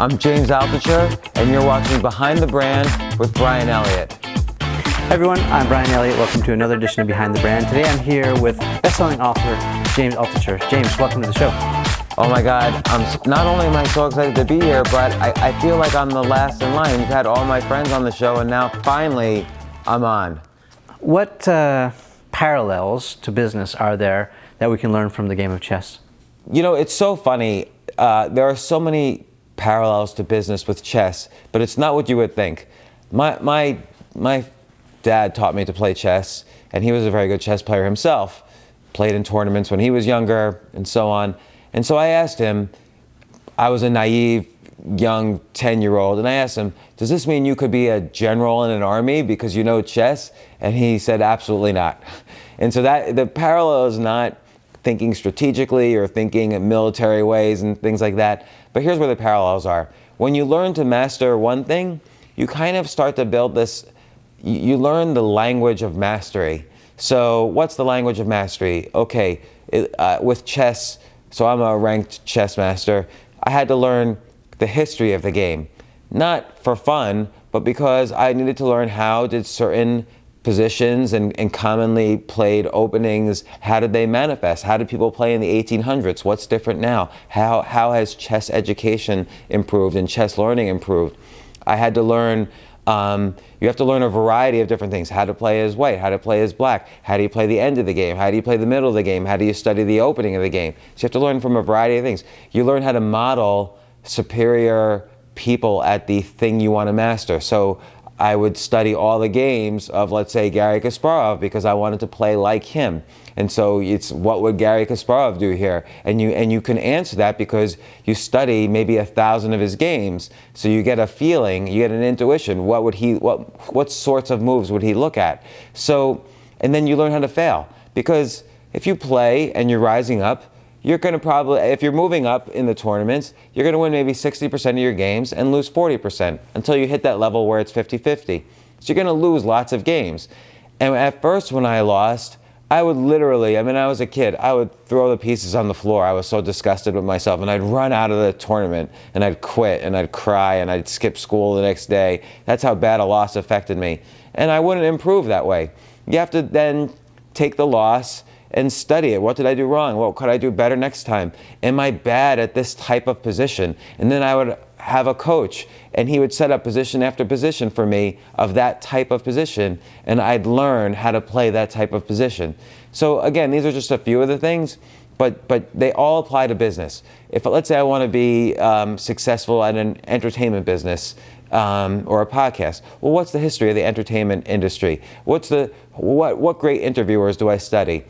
I'm James Altucher, and you're watching Behind the Brand with Brian Elliott. Hey everyone, I'm Brian Elliott. Welcome to another edition of Behind the Brand. Today I'm here with best-selling author James Altucher. James, welcome to the show. Oh my God, not only am I so excited to be here, but I feel like I'm the last in line. You've had all my friends on the show, and now finally I'm on. What parallels to business are there that we can learn from the game of chess? You know, it's so funny. There are so many parallels to business with chess, but it's not what you would think. My dad taught me to play chess, and he was a very good chess player himself. Played in tournaments when he was younger, and so on. And so I asked him, I was a naive, young 10-year-old, and I asked him, does this mean you could be a general in an army because you know chess? And he said, absolutely not. And so that the parallel is not thinking strategically or thinking in military ways and things like that. But here's where the parallels are. When you learn to master one thing, you kind of start to build this, you learn the language of mastery. So what's the language of mastery? Okay, with chess, so I'm a ranked chess master, I had to learn the history of the game. Not for fun, but because I needed to learn how did certain positions and commonly played openings, how did they manifest? How did people play in the 1800s? What's different now? How has chess education improved and chess learning improved? I had to learn, you have to learn a variety of different things. How to play as white, how to play as black, how do you play the end of the game, how do you play the middle of the game, how do you study the opening of the game? So you have to learn from a variety of things. You learn how to model superior people at the thing you want to master. So I would study all the games of, let's say, Garry Kasparov because I wanted to play like him. And so it's, what would Garry Kasparov do here? And you can answer that because you study maybe 1,000 of his games. So you get a feeling, you get an intuition. What sorts of moves would he look at? So, and then you learn how to fail. Because if you play and you're rising up, you're going to probably, if you're moving up in the tournaments, you're going to win maybe 60% of your games and lose 40% until you hit that level where it's 50-50. So you're going to lose lots of games. And at first when I lost, I would literally, I mean, I was a kid, I would throw the pieces on the floor. I was so disgusted with myself, and I'd run out of the tournament, and I'd quit, and I'd cry, and I'd skip school the next day. That's how bad a loss affected me. And I wouldn't improve that way. You have to then take the loss and study it. What did I do wrong? What could I do better next time? Am I bad at this type of position? And then I would have a coach, and he would set up position after position for me of that type of position, and I'd learn how to play that type of position. So again, these are just a few of the things, but they all apply to business. If, let's say, I want to be successful at an entertainment business, or a podcast. Well, what's the history of the entertainment industry? What great interviewers do I study?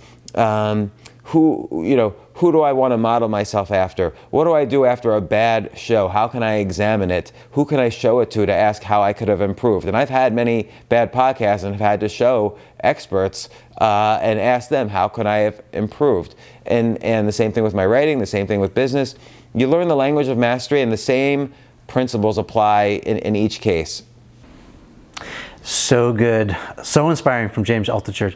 Who do I want to model myself after? What do I do after a bad show? How can I examine it? Who can I show it to ask how I could have improved? And I've had many bad podcasts and have had to show experts and ask them, how could I have improved? And the same thing with my writing, the same thing with business. You learn the language of mastery, and the same principles apply in each case. So good. So inspiring from James Altucher.